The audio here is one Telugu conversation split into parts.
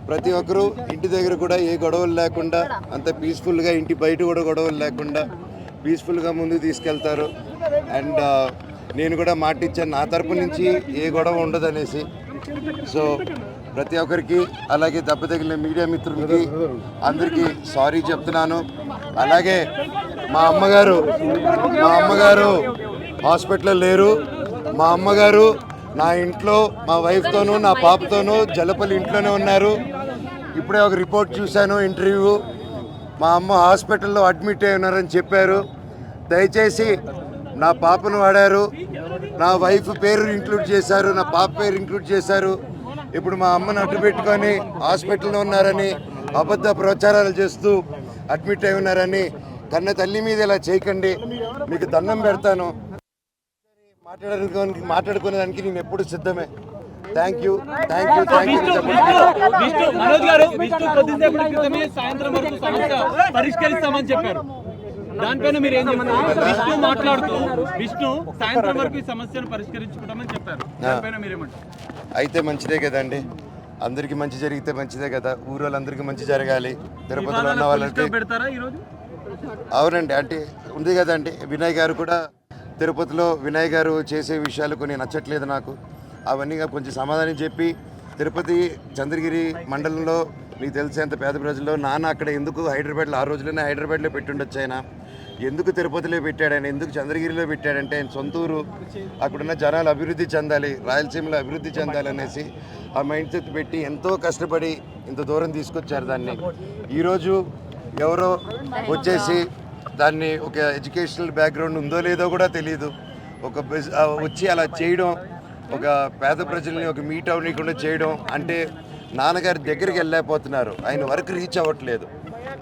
ప్రతి ఒక్కరూ ఇంటి దగ్గర కూడా ఏ గొడవలు లేకుండా అంత పీస్ఫుల్గా, ఇంటి బయట కూడా గొడవలు లేకుండా పీస్ఫుల్గా ముందుకు తీసుకెళ్తారు. అండ్ నేను కూడా మాట ఇచ్చాను నా తరపు నుంచి ఏ గొడవ ఉండదనేసి. సో ప్రతి ఒక్కరికి, అలాగే దెబ్బ తగిలిన మీడియా మిత్రులకి అందరికీ సారీ చెప్తున్నాను. అలాగే మా అమ్మగారు హాస్పిటల్లో లేరు. మా అమ్మగారు నా ఇంట్లో మా వైఫ్తోనూ నా పాపతోనూ జలపల్లి ఇంట్లోనే ఉన్నారు. ఇప్పుడే ఒక రిపోర్ట్ చూశాను, ఇంటర్వ్యూ. మా అమ్మ హాస్పిటల్లో అడ్మిట్ అయి ఉన్నారని చెప్పారు. దయచేసి నా పాపను వాడారు, నా వైఫ్ పేరు ఇంక్లూడ్ చేశారు, నా పాప పేరు ఇంక్లూడ్ చేశారు. ఇప్పుడు మా అమ్మను అడ్డు పెట్టుకొని హాస్పిటల్లో ఉన్నారని అబద్ధ ప్రచారాలు చేస్తూ అడ్మిట్ అయి ఉన్నారని కన్న తల్లి మీద ఇలా చేయకండి, మీకు దండం పెడతాను. మాట్లాడుకునేదానికి నేను ఎప్పుడు సిద్ధమే. Thank you. మనోజ్ గారు కొద్దిసేపటి క్రితమే సాయంత్రం వరకు సమస్య పరిష్కరిస్తామని చెప్పారు. దానిపైన మీరు ఏం చెప్తారు? విష్ణు మాట్లాడుతూ సాయంత్రం వరకు ఈ సమస్యను పరిష్కరించుకుంటామని చెప్పారు. దానిపైన మీరేమంటారు? అయితే మంచిదే కదండి, అందరికి మంచి జరిగితే మంచిదే కదా. ఊరోళ్ళందరికీ మంచి జరగాలి. తిరుపతిలో ఉన్న వాళ్ళకి పెడతారా ఈరోజు? అవునండి, అంటే ఉంది కదండి. వినయ్ గారు కూడా తిరుపతిలో వినయ్ గారు చేసే విషయాలు కొన్ని నచ్చట్లేదు నాకు. అవన్నీ కొంచెం సమాధానం చెప్పి, తిరుపతి చంద్రగిరి మండలంలో మీకు తెలిసేంత పేద ప్రజల్లో నాన్న అక్కడ ఎందుకు హైదరాబాద్లో, ఆ రోజుల్లోనే హైదరాబాద్లో పెట్టుండొచ్చు. ఆయన ఎందుకు తిరుపతిలో పెట్టాడు, ఆయన ఎందుకు చంద్రగిరిలో పెట్టాడంటే ఆయన సొంతూరు, అక్కడున్న జనాలు అభివృద్ధి చెందాలి, రాయలసీమలో అభివృద్ధి చెందాలి అనేసి ఆ మైండ్ సెట్ పెట్టి ఎంతో కష్టపడి ఇంత దూరం తీసుకొచ్చారు దాన్ని. ఈరోజు ఎవరో వచ్చేసి దాన్ని ఒక ఎడ్యుకేషనల్ బ్యాక్గ్రౌండ్ ఉందో లేదో కూడా తెలియదు, వచ్చి అలా చేయడం, ఒక పేద ప్రజల్ని ఒక మీట్ అవ్వకుండా చేయడం అంటే నాన్నగారి దగ్గరికి వెళ్ళలేకపోతున్నారు, ఆయన వరకు రీచ్ అవ్వట్లేదు.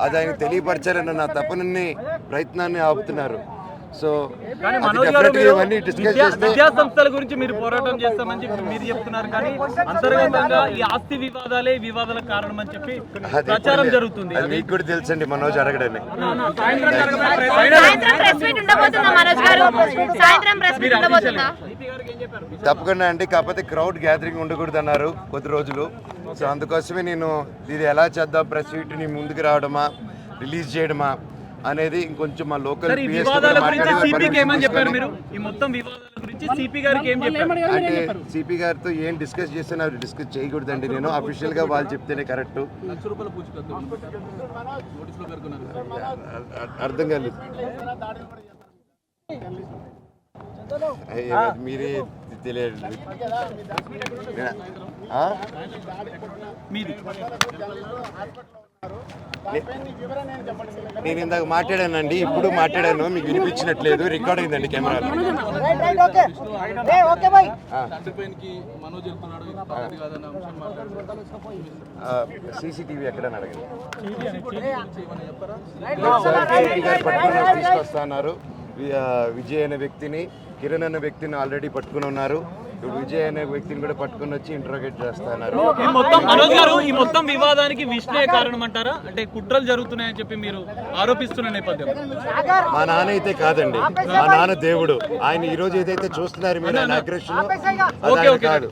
అది ఆయన తెలియపరచాలన్న నా తపనని ప్రయత్నాన్ని ఆపుతున్నారు. సో ఇవన్నీ డిస్కస్ చేస్తే విద్యా సంస్థల గురించి మీరు పోరాటం చేస్తామని చెప్పి మీరు చెప్తున్నారు, కానీ అంతర్గతంగా ఈ ఆస్తి వివాదాలే వివాదాలకు కారణం అని చెప్పి ప్రచారం జరుగుతుంది. అది మీకు కూడా తెలుసండి, మనోజ్ అడగడని. తప్పకుండా అండి, కాకపోతే క్రౌడ్ గ్యాదరింగ్ ఉండకూడదు అన్నారు కొద్ది రోజులు. సో అందుకోసమే నేను ఇది ఎలా చేద్దాం, ప్రెస్ మీట్ని ముందుకు రావడమా, రిలీజ్ చేయడమా అనేది ఇంకొంచెం మా లోకల్ అంటే సిపి గారితో ఏం డిస్కస్ చేస్తే డిస్కస్ చేయకూడదండి. నేను అఫీషియల్ గా వాళ్ళు చెప్తేనే కరెక్ట్. అర్థం కాలేదు, మీరే తెలియదు. నేను ఇందాక మాట్లాడానండి, ఇప్పుడు మాట్లాడాను, మీకు వినిపించినట్లేదు, రికార్డ్ అయిందండి కెమెరాలో. సీసీటీవీ ఎక్కడ అడగండి. తీసుకొస్తున్నారు విజయ్ అనే వ్యక్తిని, కిరణ్ అనే వ్యక్తిని ఆల్రెడీ పట్టుకుని ఉన్నారు. ఇప్పుడు విజయ్ అనే వ్యక్తిని కూడా పట్టుకుని వచ్చి ఇంట్రోగేట్ చేస్తున్నారు. ఈ మొత్తం వివాదానికి విష్ణే కారణం అంటారా? అంటే కుట్రలు జరుగుతున్నాయని చెప్పి మీరు ఆరోపిస్తున్న నేపథ్యం. మా నాన్న అయితే కాదండి, మా నాన్న దేవుడు. ఆయన ఈ రోజు ఏదైతే చూస్తున్నారు మీరు, ఆయన అగ్రెషన్ కాదు.